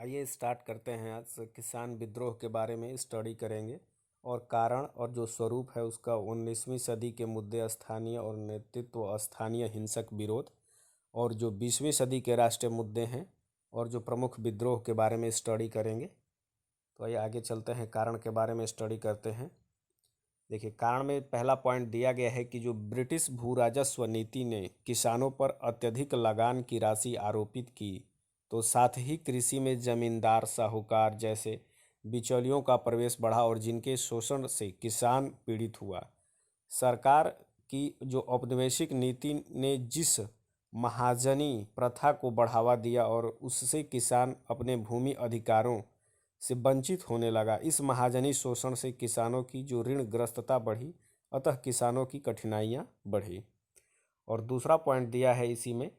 आइए स्टार्ट करते हैं। आज किसान विद्रोह के बारे में स्टडी करेंगे और कारण और जो स्वरूप है उसका 19वीं सदी के मुद्दे, स्थानीय और नेतृत्व, स्थानीय हिंसक विरोध और जो 20वीं सदी के राष्ट्रीय मुद्दे हैं और जो प्रमुख विद्रोह के बारे में स्टडी करेंगे। तो आइए आगे चलते हैं, कारण के बारे में स्टडी करते हैं। देखिए, कारण में पहला पॉइंट दिया गया है कि जो ब्रिटिश भू राजस्व नीति ने किसानों पर अत्यधिक लगान की राशि आरोपित की, तो साथ ही कृषि में जमींदार, साहूकार जैसे बिचौलियों का प्रवेश बढ़ा और जिनके शोषण से किसान पीड़ित हुआ। सरकार की जो औपनिवेशिक नीति ने जिस महाजनी प्रथा को बढ़ावा दिया और उससे किसान अपने भूमि अधिकारों से वंचित होने लगा। इस महाजनी शोषण से किसानों की जो ऋणग्रस्तता बढ़ी, अतः किसानों की कठिनाइयाँ बढ़ी। और दूसरा पॉइंट दिया है इसी में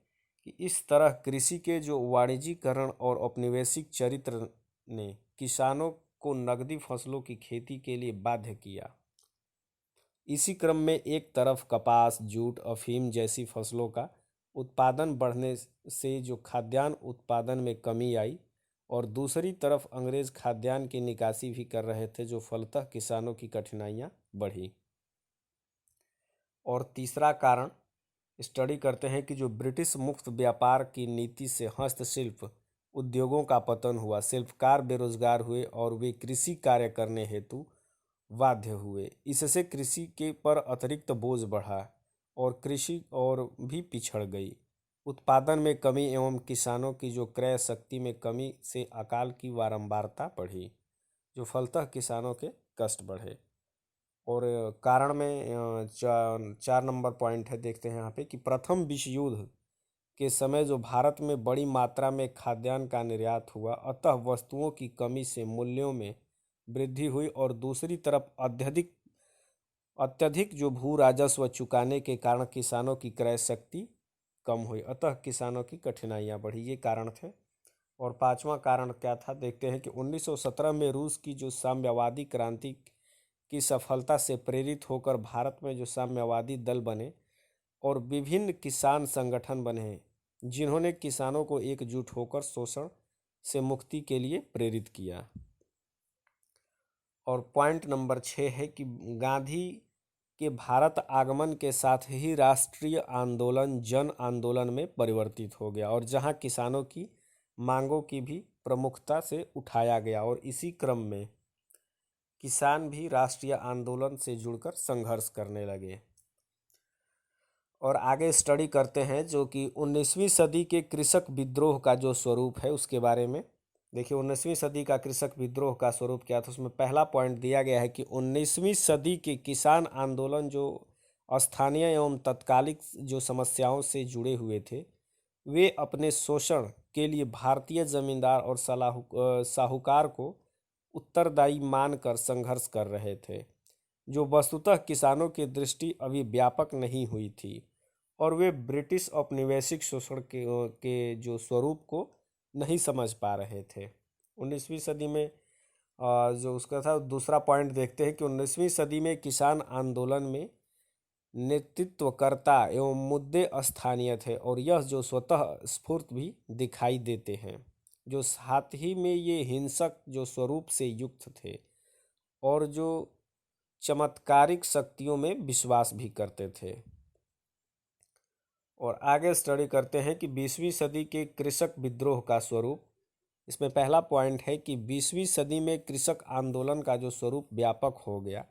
कि इस तरह कृषि के जो वाणिज्यीकरण और औपनिवेशिक चरित्र ने किसानों को नकदी फसलों की खेती के लिए बाध्य किया। इसी क्रम में एक तरफ कपास, जूट, अफीम जैसी फसलों का उत्पादन बढ़ने से जो खाद्यान्न उत्पादन में कमी आई और दूसरी तरफ अंग्रेज खाद्यान्न की निकासी भी कर रहे थे, जो फलतः किसानों की कठिनाइयाँ बढ़ी। और तीसरा कारण स्टडी करते हैं कि जो ब्रिटिश मुक्त व्यापार की नीति से हस्तशिल्प उद्योगों का पतन हुआ, शिल्पकार बेरोजगार हुए और वे कृषि कार्य करने हेतु बाध्य हुए। इससे कृषि के पर अतिरिक्त बोझ बढ़ा और कृषि और भी पिछड़ गई। उत्पादन में कमी एवं किसानों की जो क्रय शक्ति में कमी से अकाल की बारंबारता बढ़ी, जो फलतः किसानों के कष्ट बढ़े। और कारण में चार नंबर पॉइंट है, देखते हैं यहाँ पे कि प्रथम विश्व युद्ध के समय जो भारत में बड़ी मात्रा में खाद्यान्न का निर्यात हुआ, अतः वस्तुओं की कमी से मूल्यों में वृद्धि हुई और दूसरी तरफ अत्यधिक जो भू राजस्व चुकाने के कारण किसानों की क्रय शक्ति कम हुई, अतः किसानों की कठिनाइयाँ बढ़ी। ये कारण थे। और पांचवा कारण क्या था, देखते हैं कि 1917 में रूस की जो साम्यवादी क्रांति की सफलता से प्रेरित होकर भारत में जो साम्यवादी दल बने और विभिन्न किसान संगठन बने, जिन्होंने किसानों को एकजुट होकर शोषण से मुक्ति के लिए प्रेरित किया। और पॉइंट नंबर 6 है कि गांधी के भारत आगमन के साथ ही राष्ट्रीय आंदोलन जन आंदोलन में परिवर्तित हो गया और जहां किसानों की मांगों की भी प्रमुखता से उठाया गया और इसी क्रम में किसान भी राष्ट्रीय आंदोलन से जुड़कर संघर्ष करने लगे। और आगे स्टडी करते हैं जो कि 19वीं सदी के कृषक विद्रोह का जो स्वरूप है उसके बारे में। देखिए, 19वीं सदी का कृषक विद्रोह का स्वरूप क्या था, उसमें पहला पॉइंट दिया गया है कि 19वीं सदी के किसान आंदोलन जो स्थानीय एवं तत्कालिक जो समस्याओं से जुड़े हुए थे, वे अपने शोषण के लिए भारतीय जमींदार और साहूकार को उत्तरदायी मानकर संघर्ष कर रहे थे, जो वस्तुतः किसानों की दृष्टि अभी व्यापक नहीं हुई थी और वे ब्रिटिश औपनिवेशिक शोषण के जो स्वरूप को नहीं समझ पा रहे थे। 19वीं सदी में जो उसका था, दूसरा पॉइंट देखते हैं कि 19वीं सदी में किसान आंदोलन में नेतृत्वकर्ता एवं मुद्दे स्थानीय थे और यह जो स्वतः स्फूर्त भी दिखाई देते हैं, जो साथ ही में ये हिंसक जो स्वरूप से युक्त थे और जो चमत्कारिक शक्तियों में विश्वास भी करते थे। और आगे स्टडी करते हैं कि 20वीं सदी के कृषक विद्रोह का स्वरूप। इसमें पहला पॉइंट है कि 20वीं सदी में कृषक आंदोलन का जो स्वरूप व्यापक हो गया,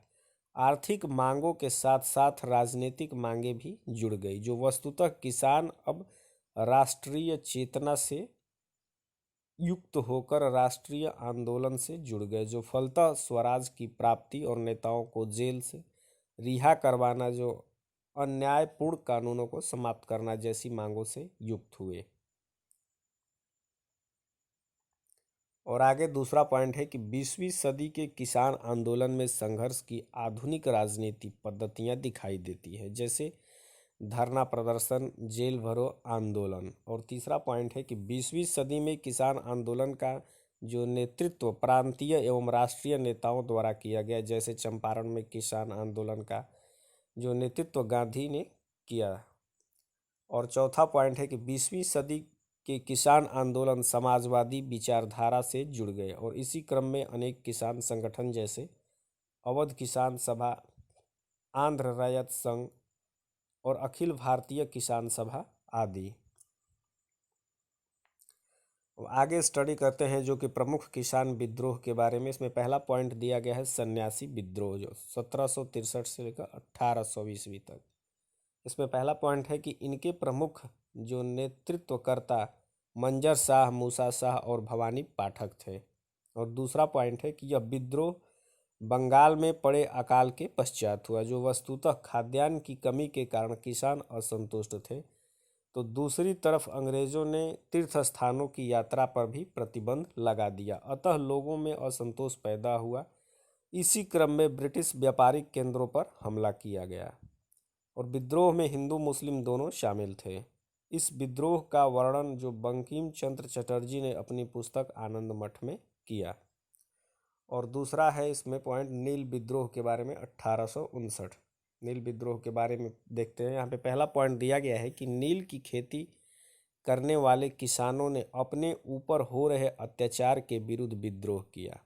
आर्थिक मांगों के साथ साथ राजनीतिक मांगे भी जुड़ गई, जो वस्तुतः किसान अब राष्ट्रीय चेतना से युक्त होकर राष्ट्रीय आंदोलन से जुड़ गए, जो फलतः स्वराज की प्राप्ति और नेताओं को जेल से रिहा करवाना, जो अन्यायपूर्ण कानूनों को समाप्त करना जैसी मांगों से युक्त हुए। और आगे दूसरा पॉइंट है कि 20वीं सदी के किसान आंदोलन में संघर्ष की आधुनिक राजनीति पद्धतियां दिखाई देती है, जैसे धरना प्रदर्शन, जेल भरो आंदोलन। और तीसरा पॉइंट है कि 20वीं सदी में किसान आंदोलन का जो नेतृत्व प्रांतीय एवं राष्ट्रीय नेताओं द्वारा किया गया, जैसे चंपारण में किसान आंदोलन का जो नेतृत्व गांधी ने किया। और चौथा पॉइंट है कि 20वीं सदी के किसान आंदोलन समाजवादी विचारधारा से जुड़ गए और इसी क्रम में अनेक किसान संगठन जैसे अवध किसान सभा, आंध्र रैयत संघ और अखिल भारतीय किसान सभा आदि। आगे स्टडी करते हैं जो कि प्रमुख किसान विद्रोह के बारे में। इसमें पहला पॉइंट दिया गया है सन्यासी विद्रोह, जो 1763 से लेकर 1800 ईस्वी तक। इसमें पहला पॉइंट है कि इनके प्रमुख जो नेतृत्वकर्ता मंजर शाह, मूसा शाह और भवानी पाठक थे। और दूसरा पॉइंट है कि यह विद्रोह बंगाल में पड़े अकाल के पश्चात हुआ, जो वस्तुतः खाद्यान्न की कमी के कारण किसान असंतुष्ट थे। तो दूसरी तरफ अंग्रेजों ने तीर्थ स्थानों की यात्रा पर भी प्रतिबंध लगा दिया, अतः लोगों में असंतोष पैदा हुआ। इसी क्रम में ब्रिटिश व्यापारिक केंद्रों पर हमला किया गया और विद्रोह में हिंदू मुस्लिम दोनों शामिल थे। इस विद्रोह का वर्णन जो बंकिम चंद्र चटर्जी ने अपनी पुस्तक आनंद मठ में किया। और दूसरा है इसमें पॉइंट नील विद्रोह के बारे में 1859। नील विद्रोह के बारे में देखते हैं। यहाँ पे पहला पॉइंट दिया गया है कि नील की खेती करने वाले किसानों ने अपने ऊपर हो रहे अत्याचार के विरुद्ध विद्रोह किया।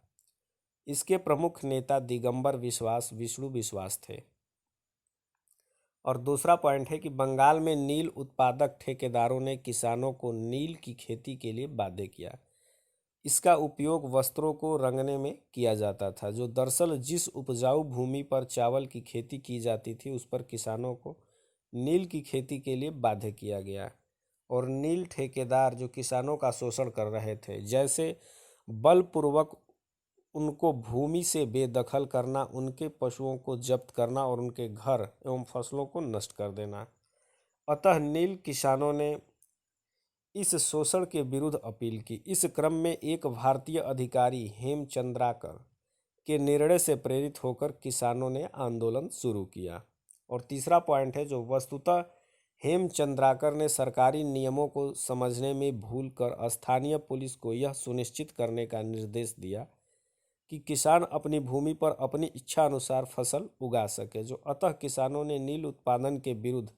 इसके प्रमुख नेता दिगंबर विश्वास, विष्णु विश्वास थे। और दूसरा पॉइंट है कि बंगाल में नील उत्पादक ठेकेदारों ने किसानों को नील की खेती के लिए बाध्य किया। इसका उपयोग वस्त्रों को रंगने में किया जाता था, जो दरअसल जिस उपजाऊ भूमि पर चावल की खेती की जाती थी उस पर किसानों को नील की खेती के लिए बाध्य किया गया। और नील ठेकेदार जो किसानों का शोषण कर रहे थे, जैसे बलपूर्वक उनको भूमि से बेदखल करना, उनके पशुओं को जब्त करना और उनके घर एवं फसलों को नष्ट कर देना। अतः नील किसानों ने इस शोषण के विरुद्ध अपील की। इस क्रम में एक भारतीय अधिकारी हेमचंद्राकर के निर्णय से प्रेरित होकर किसानों ने आंदोलन शुरू किया। और तीसरा पॉइंट है जो वस्तुतः हेमचंद्राकर ने सरकारी नियमों को समझने में भूल कर स्थानीय पुलिस को यह सुनिश्चित करने का निर्देश दिया कि किसान अपनी भूमि पर अपनी इच्छा अनुसार फसल उगा सके, जो अतः किसानों ने नील उत्पादन के विरुद्ध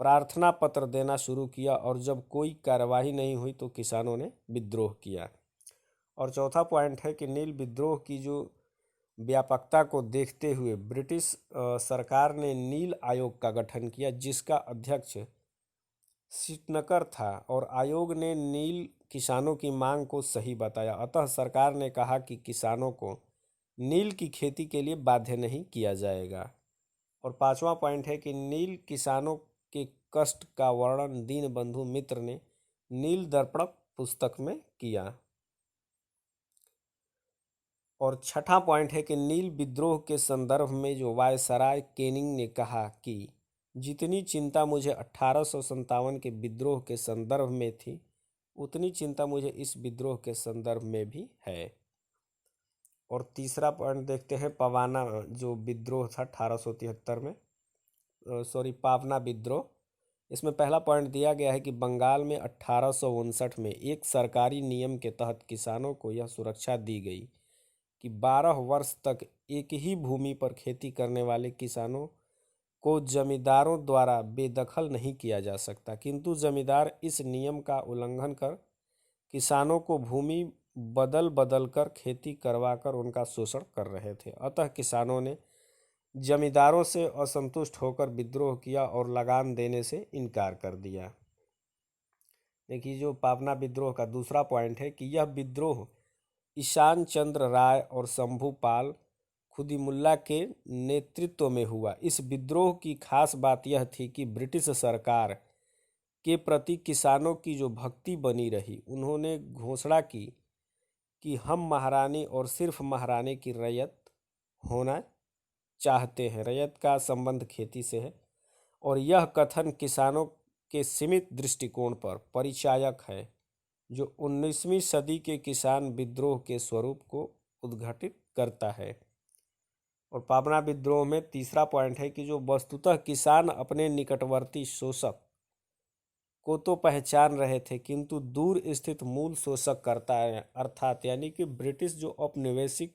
प्रार्थना पत्र देना शुरू किया। और जब कोई कार्यवाही नहीं हुई तो किसानों ने विद्रोह किया। और चौथा पॉइंट है कि नील विद्रोह की जो व्यापकता को देखते हुए ब्रिटिश सरकार ने नील आयोग का गठन किया, जिसका अध्यक्ष सिटनकर था। और आयोग ने नील किसानों की मांग को सही बताया, अतः सरकार ने कहा कि किसानों को नील की खेती के लिए बाध्य नहीं किया जाएगा। और पांचवा पॉइंट है कि नील किसानों के कष्ट का वर्णन दीनबंधु मित्र ने नील दर्पण पुस्तक में किया। और छठा पॉइंट है कि नील विद्रोह के संदर्भ में जो वायसराय केनिंग ने कहा कि जितनी चिंता मुझे 1857 के विद्रोह के संदर्भ में थी, उतनी चिंता मुझे इस विद्रोह के संदर्भ में भी है। और तीसरा पॉइंट देखते हैं पवाना जो विद्रोह था 1873 में, पावना विद्रोह। इसमें पहला पॉइंट दिया गया है कि बंगाल में 1859 में एक सरकारी नियम के तहत किसानों को यह सुरक्षा दी गई कि 12 वर्ष तक एक ही भूमि पर खेती करने वाले किसानों को जमींदारों द्वारा बेदखल नहीं किया जा सकता, किंतु जमींदार इस नियम का उल्लंघन कर किसानों को भूमि बदल बदल कर खेती करवाकर उनका शोषण कर रहे थे। अतः किसानों ने जमींदारों से असंतुष्ट होकर विद्रोह किया और लगान देने से इनकार कर दिया। देखिए जो पावना विद्रोह का दूसरा पॉइंट है कि यह विद्रोह ईशान चंद्र राय और शंभू पाल खुदीमुल्ला के नेतृत्व में हुआ। इस विद्रोह की खास बात यह थी कि ब्रिटिश सरकार के प्रति किसानों की जो भक्ति बनी रही। उन्होंने घोषणा की कि हम महारानी और सिर्फ महारानी की रैयत होना चाहते हैं। रैयत का संबंध खेती से है और यह कथन किसानों के सीमित दृष्टिकोण पर परिचायक है, जो 19वीं सदी के किसान विद्रोह के स्वरूप को उद्घाटित करता है। और पावना विद्रोह में तीसरा पॉइंट है कि जो वस्तुतः किसान अपने निकटवर्ती शोषक को तो पहचान रहे थे, किंतु दूर स्थित मूल शोषक करता है, अर्थात यानी कि ब्रिटिश जो औपनिवेशिक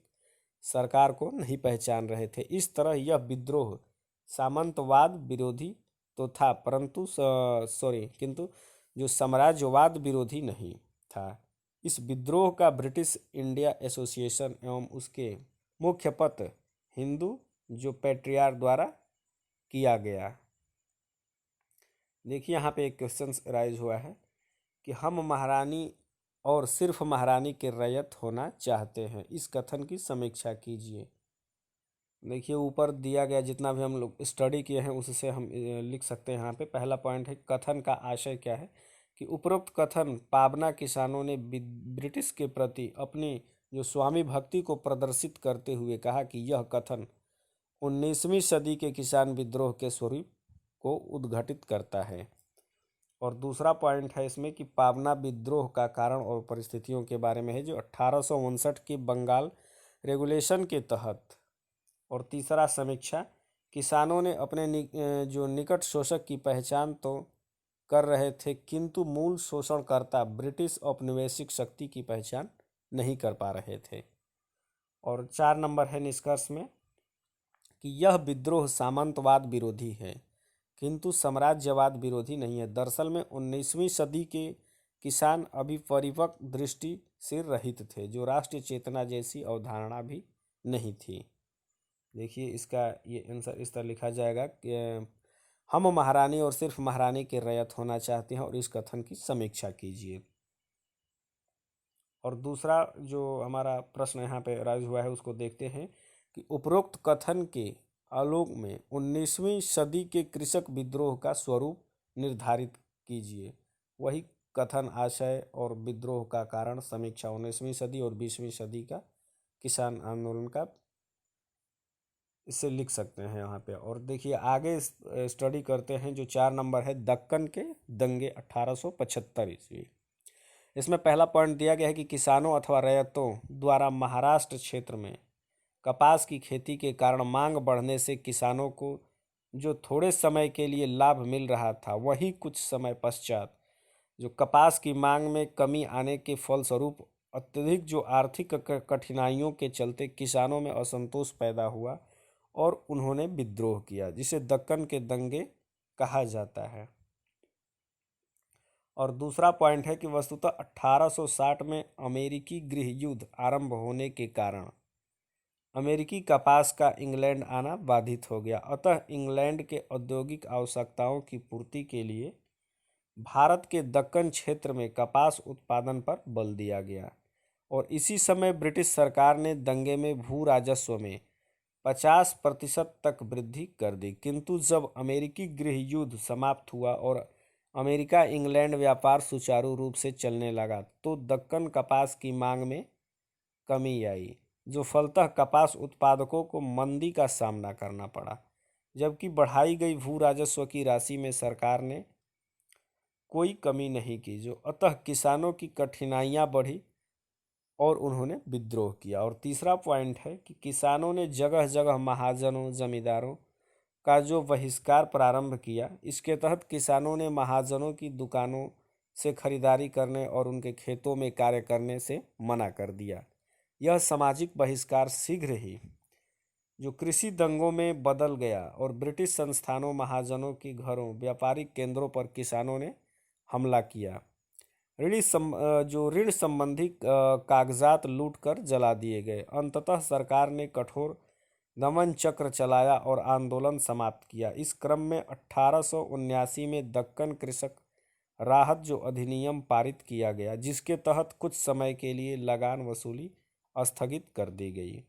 सरकार को नहीं पहचान रहे थे। इस तरह यह विद्रोह सामंतवाद विरोधी तो था, किंतु जो साम्राज्यवाद विरोधी नहीं था। इस विद्रोह का ब्रिटिश इंडिया एसोसिएशन एवं उसके मुख्य पत्र हिंदू जो पैट्रियार्क द्वारा किया गया। देखिए यहाँ पे एक क्वेश्चन राइज हुआ है कि हम महारानी और सिर्फ महारानी के रैयत होना चाहते हैं, इस कथन की समीक्षा कीजिए। देखिए ऊपर दिया गया जितना भी हम लोग स्टडी किए हैं उससे हम लिख सकते हैं। यहाँ पे पहला पॉइंट है कथन का आशय क्या है कि उपरोक्त कथन पाबना किसानों ने ब्रिटिश के प्रति अपनी जो स्वामी भक्ति को प्रदर्शित करते हुए कहा कि यह कथन 19वीं सदी के किसान विद्रोह के स्वरूप को उद्घाटित करता है। और दूसरा पॉइंट है इसमें कि पाबना विद्रोह का कारण और परिस्थितियों के बारे में है जो 1859 के बंगाल रेगुलेशन के तहत। और तीसरा समीक्षा, किसानों ने अपने जो निकट शोषक की पहचान तो कर रहे थे किंतु मूल शोषणकर्ता ब्रिटिश औपनिवेशिक शक्ति की पहचान नहीं कर पा रहे थे। और 4 नंबर है निष्कर्ष में कि यह विद्रोह सामंतवाद विरोधी है किंतु साम्राज्यवाद विरोधी नहीं है। दरअसल में 19वीं सदी के किसान अभी परिपक्व दृष्टि से रहित थे, जो राष्ट्रीय चेतना जैसी अवधारणा भी नहीं थी। देखिए इसका ये आंसर इस तरह लिखा जाएगा कि हम महारानी और सिर्फ महारानी के रैयत होना चाहते हैं और इस कथन की समीक्षा कीजिए। और दूसरा जो हमारा प्रश्न यहाँ पे राइज हुआ है उसको देखते हैं कि उपरोक्त कथन के आलोक में 19वीं सदी के कृषक विद्रोह का स्वरूप निर्धारित कीजिए। वही कथन, आशय और विद्रोह का कारण, समीक्षा 19वीं सदी और 20वीं सदी का किसान आंदोलन का इससे लिख सकते हैं यहाँ पे। और देखिए आगे स्टडी करते हैं जो 4 नंबर है दक्कन के दंगे 1875 ईस्वी। इसमें पहला पॉइंट दिया गया है कि किसानों अथवा रैयतों द्वारा महाराष्ट्र क्षेत्र में कपास की खेती के कारण मांग बढ़ने से किसानों को जो थोड़े समय के लिए लाभ मिल रहा था वही कुछ समय पश्चात जो कपास की मांग में कमी आने के फलस्वरूप अत्यधिक जो आर्थिक कठिनाइयों के चलते किसानों में असंतोष पैदा हुआ और उन्होंने विद्रोह किया, जिसे दक्कन के दंगे कहा जाता है। और दूसरा पॉइंट है कि वस्तुतः 1860 में अमेरिकी गृह युद्ध आरंभ होने के कारण अमेरिकी कपास का इंग्लैंड आना बाधित हो गया, अतः इंग्लैंड के औद्योगिक आवश्यकताओं की पूर्ति के लिए भारत के दक्कन क्षेत्र में कपास उत्पादन पर बल दिया गया। और इसी समय ब्रिटिश सरकार ने दंगे में भू राजस्व में 50% तक वृद्धि कर दी, किंतु जब अमेरिकी गृह युद्ध समाप्त हुआ और अमेरिका इंग्लैंड व्यापार सुचारू रूप से चलने लगा तो दक्कन कपास की मांग में कमी आई, जो फलतः कपास उत्पादकों को मंदी का सामना करना पड़ा। जबकि बढ़ाई गई भू राजस्व की राशि में सरकार ने कोई कमी नहीं की, जो अतः किसानों की कठिनाइयां बढ़ी और उन्होंने विद्रोह किया। और तीसरा पॉइंट है कि किसानों ने जगह जगह महाजनों जमींदारों का जो बहिष्कार प्रारंभ किया। इसके तहत किसानों ने महाजनों की दुकानों से खरीदारी करने और उनके खेतों में कार्य करने से मना कर दिया। यह सामाजिक बहिष्कार शीघ्र ही जो कृषि दंगों में बदल गया और ब्रिटिश संस्थानों, महाजनों के घरों, व्यापारिक केंद्रों पर किसानों ने हमला किया। जो ऋण संबंधी कागजात लूटकर जला दिए गए। अंततः सरकार ने कठोर दमन चक्र चलाया और आंदोलन समाप्त किया। इस क्रम में 1879 में दक्कन कृषक राहत जो अधिनियम पारित किया गया, जिसके तहत कुछ समय के लिए लगान वसूली स्थगित कर दी गई।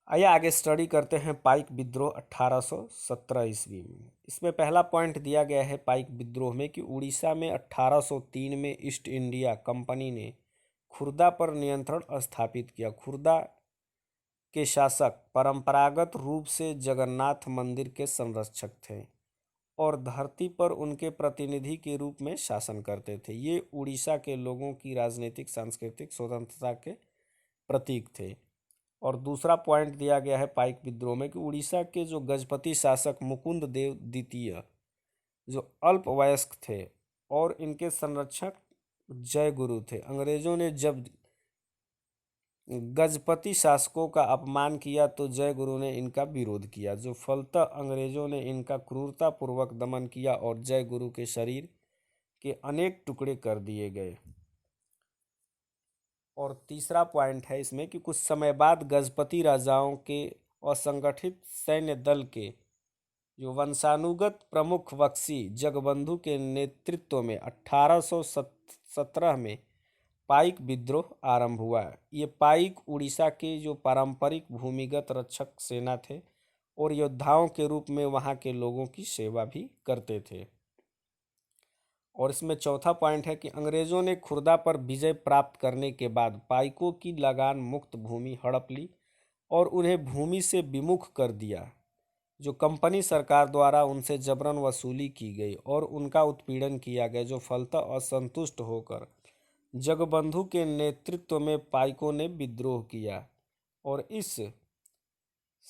आइए आगे स्टडी करते हैं पाइक विद्रोह 1817 ईस्वी में। इसमें पहला पॉइंट दिया गया है पाइक विद्रोह में कि उड़ीसा में 1803 में ईस्ट इंडिया कंपनी ने खुर्दा पर नियंत्रण स्थापित किया। खुर्दा के शासक परंपरागत रूप से जगन्नाथ मंदिर के संरक्षक थे और धरती पर उनके प्रतिनिधि के रूप में शासन करते थे। ये उड़ीसा के लोगों की राजनीतिक सांस्कृतिक स्वतंत्रता के प्रतीक थे। और दूसरा पॉइंट दिया गया है पाइक विद्रोह में कि उड़ीसा के जो गजपति शासक मुकुंद देव द्वितीय जो अल्पवयस्क थे और इनके संरक्षक जय गुरु थे। अंग्रेजों ने जब गजपति शासकों का अपमान किया तो जय गुरु ने इनका विरोध किया, जो फलतः अंग्रेजों ने इनका क्रूरतापूर्वक दमन किया और जय गुरु के शरीर के अनेक टुकड़े कर दिए गए। और तीसरा पॉइंट है इसमें कि कुछ समय बाद गजपति राजाओं के असंगठित सैन्य दल के जो वंशानुगत प्रमुख बख्शी जगबंधु के नेतृत्व में 1817 में पाइक विद्रोह आरंभ हुआ। ये पाइक उड़ीसा के जो पारंपरिक भूमिगत रक्षक सेना थे और योद्धाओं के रूप में वहाँ के लोगों की सेवा भी करते थे। और इसमें चौथा पॉइंट है कि अंग्रेजों ने खुर्दा पर विजय प्राप्त करने के बाद पाइकों की लगान मुक्त भूमि हड़प ली और उन्हें भूमि से विमुख कर दिया, जो कंपनी सरकार द्वारा उनसे जबरन वसूली की गई और उनका उत्पीड़न किया गया, जो फलतः असंतुष्ट होकर जगबंधु के नेतृत्व में पाइकों ने विद्रोह किया और इस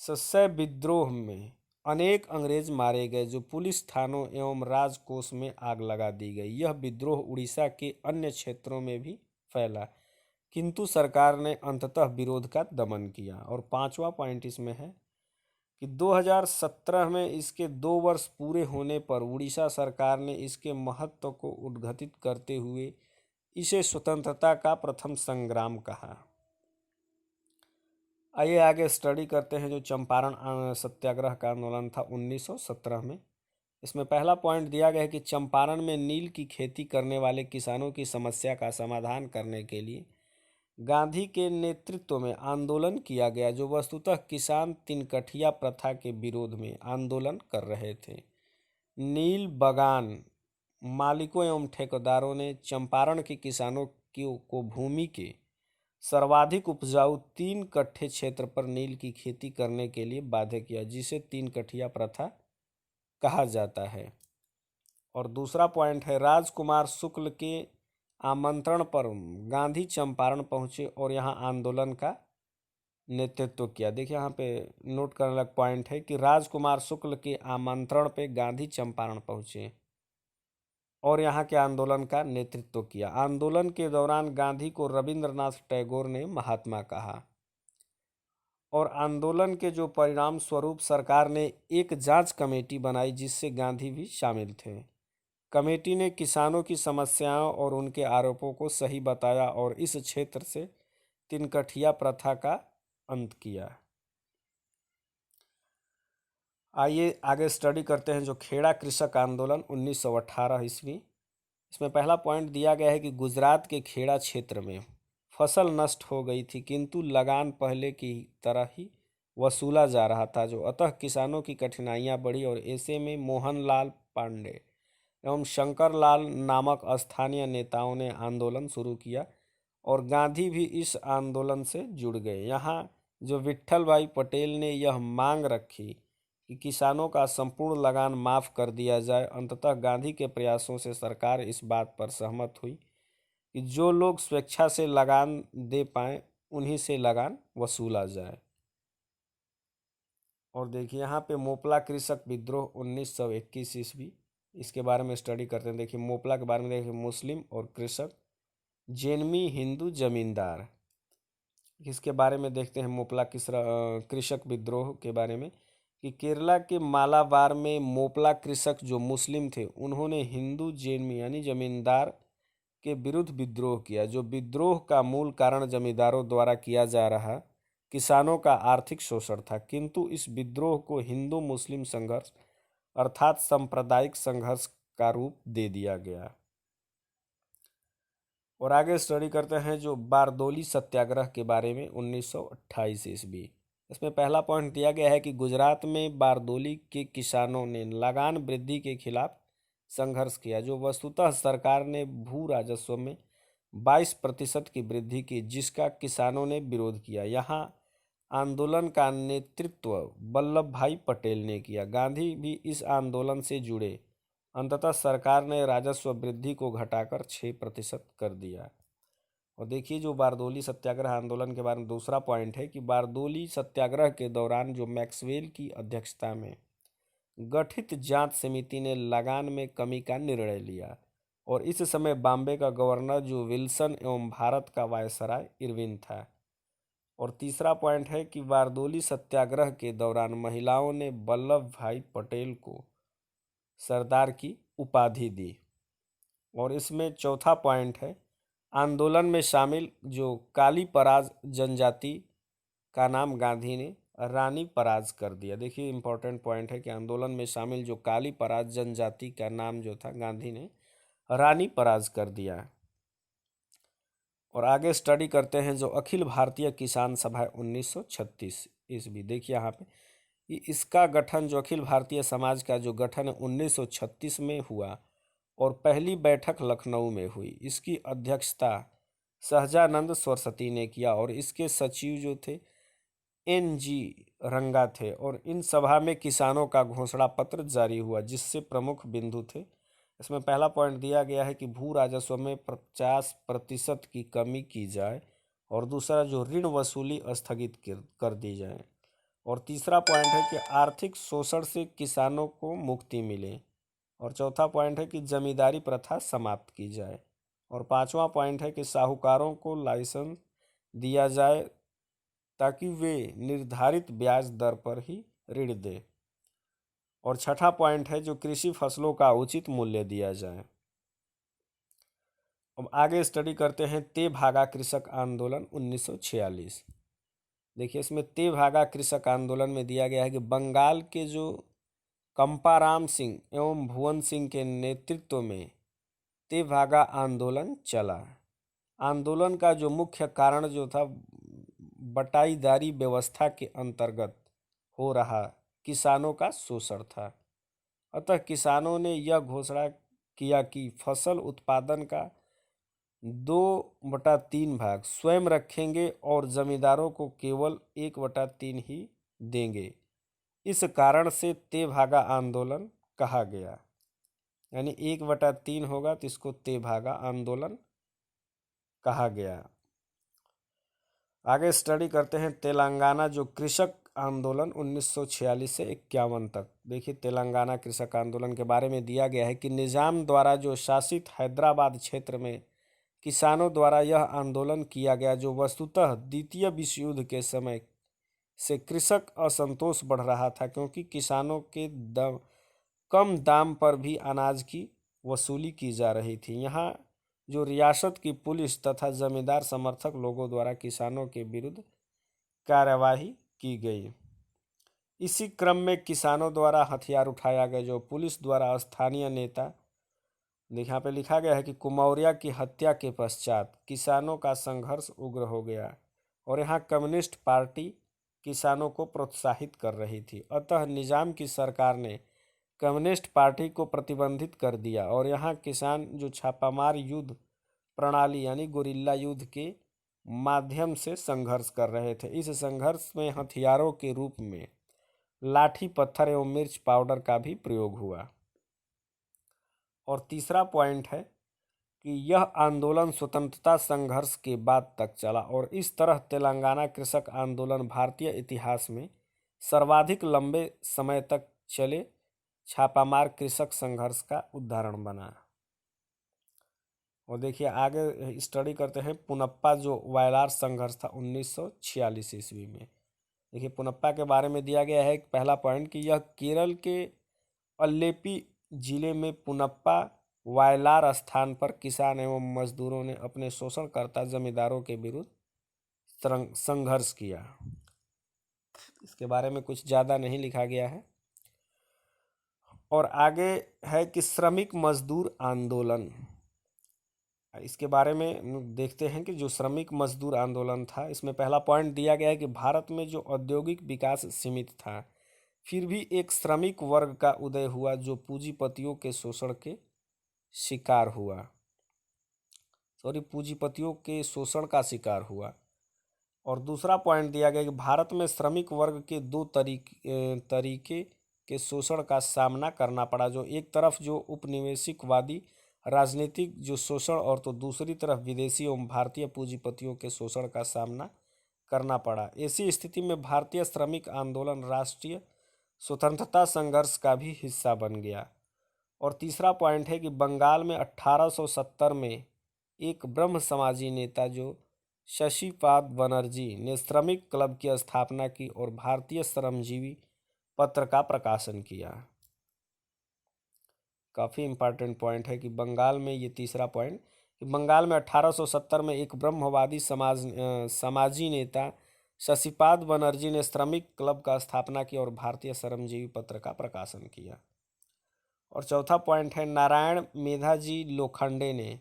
सस्य विद्रोह में अनेक अंग्रेज मारे गए, जो पुलिस थानों एवं राजकोष में आग लगा दी गई। यह विद्रोह उड़ीसा के अन्य क्षेत्रों में भी फैला, किंतु सरकार ने अंततः विरोध का दमन किया। और पांचवा पॉइंट इसमें है कि 2017 में इसके 2 वर्ष पूरे होने पर उड़ीसा सरकार ने इसके महत्व को उद्घाटित करते हुए इसे स्वतंत्रता का प्रथम संग्राम कहा। आइए आगे स्टडी करते हैं जो चंपारण सत्याग्रह का आंदोलन था 1917 में। इसमें पहला पॉइंट दिया गया है कि चंपारण में नील की खेती करने वाले किसानों की समस्या का समाधान करने के लिए गांधी के नेतृत्व में आंदोलन किया गया, जो वस्तुतः किसान तिनकठिया प्रथा के विरोध में आंदोलन कर रहे थे। नील बागान मालिकों एवं ठेकेदारों ने चंपारण के किसानों को भूमि के सर्वाधिक उपजाऊ 3 कट्ठे क्षेत्र पर नील की खेती करने के लिए बाध्य किया, जिसे 3 कठिया प्रथा कहा जाता है। और दूसरा पॉइंट है राजकुमार शुक्ल के आमंत्रण पर गांधी चंपारण पहुंचे और यहां आंदोलन का नेतृत्व किया। देखिए यहाँ पे नोट करने लायक पॉइंट है कि राजकुमार शुक्ल के आमंत्रण पे गांधी चंपारण पहुंचे और यहाँ के आंदोलन का नेतृत्व किया। आंदोलन के दौरान गांधी को रविंद्रनाथ टैगोर ने महात्मा कहा और आंदोलन के जो परिणाम स्वरूप सरकार ने एक जांच कमेटी बनाई, जिससे गांधी भी शामिल थे। कमेटी ने किसानों की समस्याओं और उनके आरोपों को सही बताया और इस क्षेत्र से तिनकठिया प्रथा का अंत किया। आइए आगे स्टडी करते हैं जो खेड़ा कृषक आंदोलन 1918 ईस्वी। इसमें पहला पॉइंट दिया गया है कि गुजरात के खेड़ा क्षेत्र में फसल नष्ट हो गई थी, किंतु लगान पहले की तरह ही वसूला जा रहा था, जो अतः किसानों की कठिनाइयां बढ़ी और ऐसे में मोहनलाल पांडे एवं शंकर लाल नामक स्थानीय नेताओं ने आंदोलन शुरू किया और गांधी भी इस आंदोलन से जुड़ गए। यहाँ जो विट्ठल भाई पटेल ने यह मांग रखी कि किसानों का संपूर्ण लगान माफ कर दिया जाए। अंततः गांधी के प्रयासों से सरकार इस बात पर सहमत हुई कि जो लोग स्वेच्छा से लगान दे पाएं उन्हीं से लगान वसूला जाए। और देखिए यहाँ पे मोपला कृषक विद्रोह 1921 ईस्वी, इसके बारे में स्टडी करते हैं। देखिए मोपला के बारे में देखिए मुस्लिम और कृषक जैनमी हिंदू जमींदार, इसके बारे में देखते हैं। मोपला कृषक विद्रोह के बारे में कि केरला के मालाबार में मोपला कृषक जो मुस्लिम थे, उन्होंने हिंदू जैनमी यानी जमींदार के विरुद्ध विद्रोह किया। जो विद्रोह का मूल कारण जमींदारों द्वारा किया जा रहा किसानों का आर्थिक शोषण था, किंतु इस विद्रोह को हिंदू मुस्लिम संघर्ष अर्थात सांप्रदायिक संघर्ष का रूप दे दिया गया। और आगे स्टडी करते हैं जो बारदोली सत्याग्रह के बारे में 1928 ईस्वी। इसमें पहला पॉइंट दिया गया है कि गुजरात में बारदोली के किसानों ने लगान वृद्धि के खिलाफ संघर्ष किया, जो वस्तुतः सरकार ने भू राजस्व में 22% की वृद्धि की, जिसका किसानों ने विरोध किया। यहाँ आंदोलन का नेतृत्व वल्लभ भाई पटेल ने किया। गांधी भी इस आंदोलन से जुड़े। अंततः सरकार ने राजस्व वृद्धि को घटाकर 6% कर दिया। और देखिए जो बारदोली सत्याग्रह आंदोलन के बारे में दूसरा पॉइंट है कि बारदोली सत्याग्रह के दौरान जो मैक्सवेल की अध्यक्षता में गठित जांच समिति ने लगान में कमी का निर्णय लिया और इस समय बॉम्बे का गवर्नर जो विल्सन एवं भारत का वायसराय इरविन था। और तीसरा पॉइंट है कि बारदोली सत्याग्रह के दौरान महिलाओं ने वल्लभ भाई पटेल को सरदार की उपाधि दी। और इसमें चौथा पॉइंट है, आंदोलन में शामिल जो काली पराज जनजाति का नाम गांधी ने रानी पराज कर दिया। देखिए इंपॉर्टेंट पॉइंट है कि आंदोलन में शामिल जो काली पराज जनजाति का नाम जो था गांधी ने रानी पराज कर दिया। और आगे स्टडी करते हैं जो अखिल भारतीय किसान सभा 1936 ईस्वी। देखिए यहाँ पे इसका गठन, जो अखिल भारतीय समाज का जो गठन है 1936 में हुआ और पहली बैठक लखनऊ में हुई। इसकी अध्यक्षता सहजानंद सरस्वती ने किया और इसके सचिव जो थे NG रंगा थे। और इन सभा में किसानों का घोषणा पत्र जारी हुआ जिससे प्रमुख बिंदु थे। इसमें पहला पॉइंट दिया गया है कि भू राजस्व में 50% की कमी की जाए और दूसरा जो ऋण वसूली स्थगित कर दी जाए। और तीसरा पॉइंट है कि आर्थिक शोषण से किसानों को मुक्ति मिले। और चौथा पॉइंट है कि जमींदारी प्रथा समाप्त की जाए। और पांचवा पॉइंट है कि साहूकारों को लाइसेंस दिया जाए ताकि वे निर्धारित ब्याज दर पर ही ऋण दें। और छठा पॉइंट है जो कृषि फसलों का उचित मूल्य दिया जाए। अब आगे स्टडी करते हैं तेभागा कृषक आंदोलन 1946। देखिए इसमें तेभागा कृषक आंदोलन में दिया गया है कि बंगाल के जो कंपाराम सिंह एवं भुवन सिंह के नेतृत्व में तेभागा आंदोलन चला। आंदोलन का जो मुख्य कारण जो था बटाईदारी व्यवस्था के अंतर्गत हो रहा किसानों का शोषण था। अतः किसानों ने यह घोषणा किया कि फसल उत्पादन का 2/3 भाग स्वयं रखेंगे और जमींदारों को केवल 1/3 ही देंगे। इस कारण से तेभागा आंदोलन कहा गया, यानी 1/3 होगा तो इसको तेभागा आंदोलन कहा गया। आगे स्टडी करते हैं तेलंगाना जो कृषक आंदोलन 1946 से 51 तक। देखिए तेलंगाना कृषक आंदोलन के बारे में दिया गया है कि निजाम द्वारा जो शासित हैदराबाद क्षेत्र में किसानों द्वारा यह आंदोलन किया गया, जो वस्तुतः द्वितीय विश्व युद्ध के समय से कृषक असंतोष बढ़ रहा था क्योंकि किसानों के कम दाम पर भी अनाज की वसूली की जा रही थी। यहाँ जो रियासत की पुलिस तथा जमींदार समर्थक लोगों द्वारा किसानों के विरुद्ध कार्यवाही की गई। इसी क्रम में किसानों द्वारा हथियार उठाया गया, जो पुलिस द्वारा स्थानीय नेता, यहाँ पे लिखा गया है कि कुमौरिया की हत्या के पश्चात किसानों का संघर्ष उग्र हो गया और यहाँ कम्युनिस्ट पार्टी किसानों को प्रोत्साहित कर रही थी। अतः निजाम की सरकार ने कम्युनिस्ट पार्टी को प्रतिबंधित कर दिया और यहाँ किसान जो छापामार युद्ध प्रणाली यानी गुरिल्ला युद्ध के माध्यम से संघर्ष कर रहे थे। इस संघर्ष में हथियारों के रूप में लाठी, पत्थर एवं मिर्च पाउडर का भी प्रयोग हुआ। और तीसरा पॉइंट है कि यह आंदोलन स्वतंत्रता संघर्ष के बाद तक चला और इस तरह तेलंगाना कृषक आंदोलन भारतीय इतिहास में सर्वाधिक लंबे समय तक चले छापामार कृषक संघर्ष का उदाहरण बना। और देखिए आगे स्टडी करते हैं पुनप्पा जो वायलार संघर्ष था 1946 ईस्वी में। देखिए पुनप्पा के बारे में दिया गया है पहला पॉइंट कि यह केरल के अल्लेपी जिले में पुनप्पा वायलार स्थान पर किसान एवं मजदूरों ने अपने शोषणकर्ता जमींदारों के विरुद्ध संघर्ष किया। इसके बारे में कुछ ज़्यादा नहीं लिखा गया है। और आगे है कि श्रमिक मजदूर आंदोलन। इसके बारे में देखते हैं कि जो श्रमिक मजदूर आंदोलन था, इसमें पहला पॉइंट दिया गया है कि भारत में जो औद्योगिक विकास सीमित था, फिर भी एक श्रमिक वर्ग का उदय हुआ जो पूंजीपतियों के शोषण के शिकार हुआ। पूंजीपतियों के शोषण का शिकार हुआ। और दूसरा पॉइंट दिया गया कि भारत में श्रमिक वर्ग के 2 तरीके के शोषण का सामना करना पड़ा, जो एक तरफ जो उपनिवेशिकवादी राजनीतिक जो शोषण और तो दूसरी तरफ विदेशी एवं भारतीय पूंजीपतियों के शोषण का सामना करना पड़ा। ऐसी स्थिति में भारतीय श्रमिक आंदोलन राष्ट्रीय स्वतंत्रता संघर्ष का भी हिस्सा बन गया। और तीसरा पॉइंट है कि बंगाल में 1870 में एक ब्रह्म समाजी नेता जो शशिपाद बनर्जी ने श्रमिक क्लब की स्थापना की और भारतीय श्रमजीवी पत्र का प्रकाशन किया। काफ़ी इम्पोर्टेंट पॉइंट है कि बंगाल में, ये तीसरा पॉइंट, कि बंगाल में 1870 में एक ब्रह्मवादी समाजी नेता शशिपाद बनर्जी ने श्रमिक क्लब का स्थापना की और भारतीय श्रमजीवी पत्र का प्रकाशन किया। और चौथा पॉइंट है, नारायण मेधाजी लोखंडे ने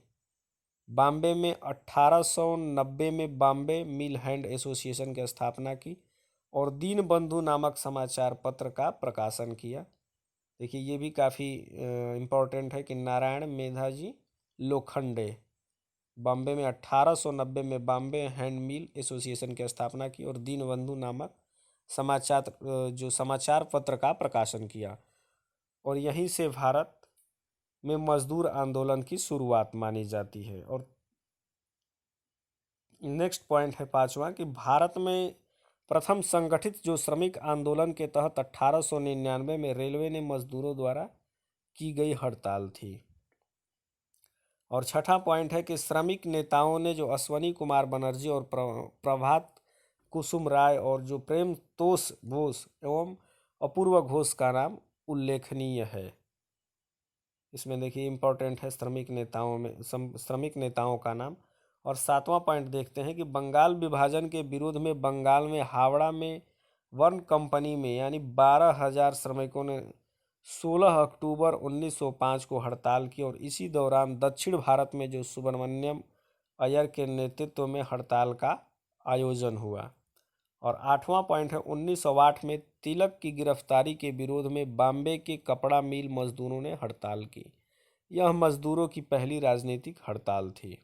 बॉम्बे में 1890 में बॉम्बे मिल हैंड एसोसिएशन की स्थापना की और दीनबंधु नामक समाचार पत्र का प्रकाशन किया। देखिए ये भी काफ़ी इम्पोर्टेंट है कि नारायण मेधाजी लोखंडे बॉम्बे में 1890 में बॉम्बे हैंड मिल एसोसिएशन की स्थापना की और दीनबंधु नामक समाचार पत्र का प्रकाशन किया। और यहीं से भारत में मजदूर आंदोलन की शुरुआत मानी जाती है। और नेक्स्ट पॉइंट है पांचवा, कि भारत में प्रथम संगठित जो श्रमिक आंदोलन के तहत 1899 में रेलवे ने मजदूरों द्वारा की गई हड़ताल थी। और छठा पॉइंट है कि श्रमिक नेताओं ने जो अश्वनी कुमार बनर्जी और प्रभात कुसुम राय और जो प्रेमतोष बोस एवं अपूर्व घोष का नाम उल्लेखनीय है। इसमें देखिए इम्पोर्टेंट है श्रमिक नेताओं का नाम। और सातवां पॉइंट देखते हैं कि बंगाल विभाजन के विरोध में बंगाल में हावड़ा में वन कंपनी में यानी 12,000 श्रमिकों ने 16 अक्टूबर 1905 को हड़ताल की और इसी दौरान दक्षिण भारत में जो सुब्रमण्यम अय्यर के नेतृत्व में हड़ताल का आयोजन हुआ। और आठवां पॉइंट है, 1908 में तिलक की गिरफ्तारी के विरोध में बॉम्बे के कपड़ा मिल मजदूरों ने हड़ताल की। यह मजदूरों की पहली राजनीतिक हड़ताल थी।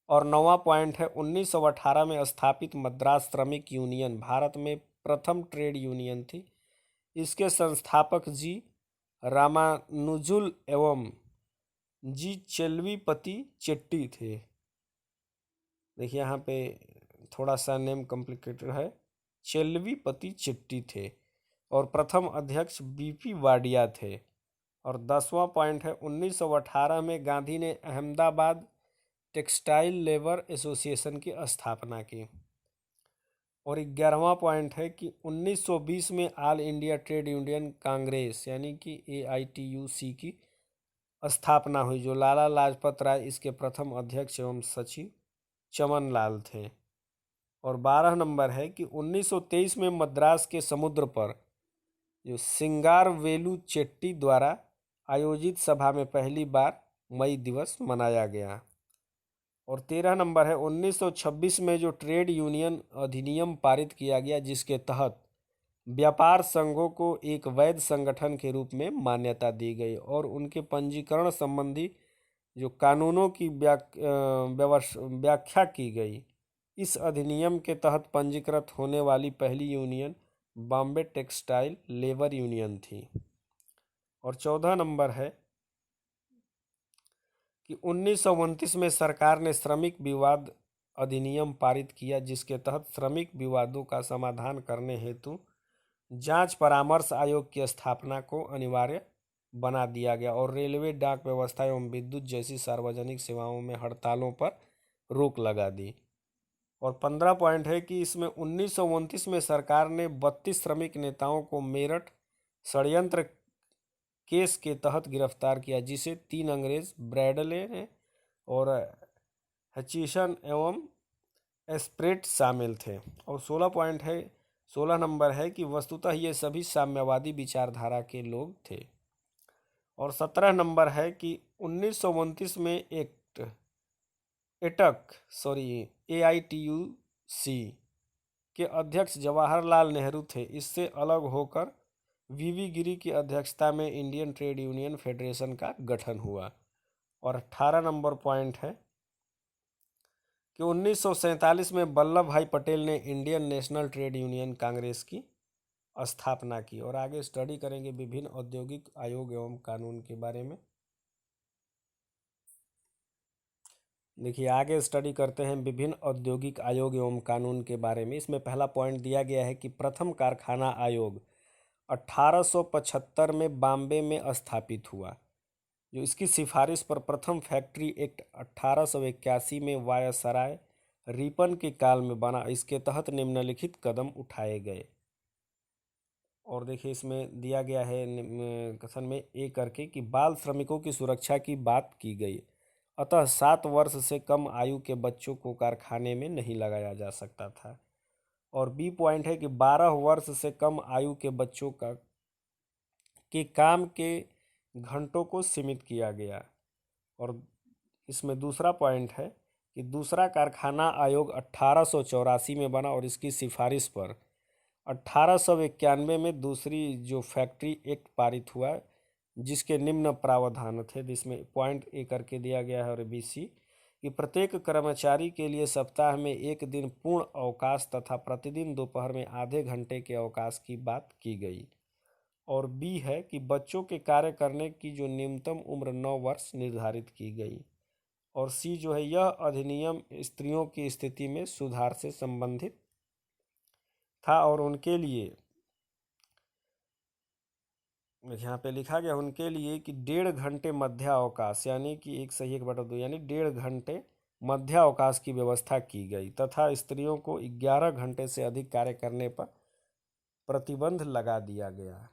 और नौवां पॉइंट है, 1918 में स्थापित मद्रास श्रमिक यूनियन भारत में प्रथम ट्रेड यूनियन थी। इसके संस्थापक जी रामानुजुल एवं जी चेल्वीपति चेट्टी थे। देखिए यहाँ पे थोड़ा सा नेम कॉम्प्लिकेटेड है, चेल्वीपति चेट्टी थे। और प्रथम अध्यक्ष बीपी वाडिया थे। और 10वां पॉइंट है, 1918 में गांधी ने अहमदाबाद टेक्सटाइल लेबर एसोसिएशन की स्थापना की। और 11वां पॉइंट है कि 1920 में all India trade union Congress यानी कि AITUC की स्थापना हुई, जो लाला लाजपत राय इसके प्रथम अध्यक्ष एवं सचिव चमन लाल थे। और 12 नंबर है कि 1923 में मद्रास के समुद्र पर जो सिंगारवेलु चेट्टी द्वारा आयोजित सभा में पहली बार मई दिवस मनाया गया। और 13 नंबर है, 1926 में जो ट्रेड यूनियन अधिनियम पारित किया गया, जिसके तहत व्यापार संघों को एक वैध संगठन के रूप में मान्यता दी गई और उनके पंजीकरण संबंधी जो कानूनों की व्याख्या की गई। इस अधिनियम के तहत पंजीकृत होने वाली पहली union Bombay textile labour union थी। और 14 नंबर है कि 1929 में सरकार ने श्रमिक विवाद अधिनियम पारित किया, जिसके तहत श्रमिक विवादों का समाधान करने हेतु जांच परामर्श आयोग की स्थापना को अनिवार्य बना दिया गया और रेलवे, डाक व्यवस्था एवं विद्युत जैसी सार्वजनिक सेवाओं में हड़तालों पर रोक लगा दी। और 15 पॉइंट है कि इसमें 1929 में सरकार ने 32 श्रमिक नेताओं को मेरठ षड्यंत्र केस के तहत गिरफ्तार किया, जिसे 3 अंग्रेज ब्रैडले ने और हचिसन एवं एस्प्रेट शामिल थे। और 16 नंबर है कि वस्तुतः ये सभी साम्यवादी विचारधारा के लोग थे। और 17 नंबर है कि 1929 में AITUC के अध्यक्ष जवाहरलाल नेहरू थे। इससे अलग होकर VV गिरी की अध्यक्षता में इंडियन ट्रेड यूनियन फेडरेशन का गठन हुआ। और 18 नंबर पॉइंट है कि 1947 में वल्लभ भाई पटेल ने Indian national trade union Congress की स्थापना की। और आगे स्टडी करेंगे विभिन्न औद्योगिक आयोग एवं कानून के बारे में। देखिए आगे स्टडी करते हैं विभिन्न औद्योगिक आयोग एवं कानून के बारे में। इसमें पहला पॉइंट दिया गया है कि प्रथम कारखाना आयोग 1875 में बॉम्बे में स्थापित हुआ। जो इसकी सिफारिश पर प्रथम फैक्ट्री एक्ट 1881 में वायसराय रिपन के काल में बना। इसके तहत निम्नलिखित कदम उठाए गए। और देखिए इसमें दिया गया है कथन में ए करके कि बाल श्रमिकों की सुरक्षा की बात की गई, अतः 7 वर्ष से कम आयु के बच्चों को कारखाने में नहीं लगाया जा सकता था। और बी पॉइंट है कि 12 वर्ष से कम आयु के बच्चों के काम के घंटों को सीमित किया गया। और इसमें दूसरा पॉइंट है कि दूसरा कारखाना आयोग 1884 में बना और इसकी सिफारिश पर 1891 में दूसरी जो फैक्ट्री एक्ट पारित हुआ, जिसके निम्न प्रावधान थे, जिसमें पॉइंट ए करके दिया गया है और बी सी कि प्रत्येक कर्मचारी के लिए सप्ताह में 1 दिन पूर्ण अवकाश तथा प्रतिदिन दोपहर में आधे घंटे के अवकाश की बात की गई। और बी है कि बच्चों के कार्य करने की जो न्यूनतम उम्र 9 वर्ष निर्धारित की गई। और सी जो है, यह अधिनियम स्त्रियों की स्थिति में सुधार से संबंधित था और उनके लिए यहाँ पे लिखा गया उनके लिए कि 1.5 घंटे मध्यावकाश यानी कि 1/1/2 यानी 1.5 घंटे मध्यावकाश की व्यवस्था की गई तथा स्त्रियों को 11 घंटे से अधिक कार्य करने पर प्रतिबंध लगा दिया गया।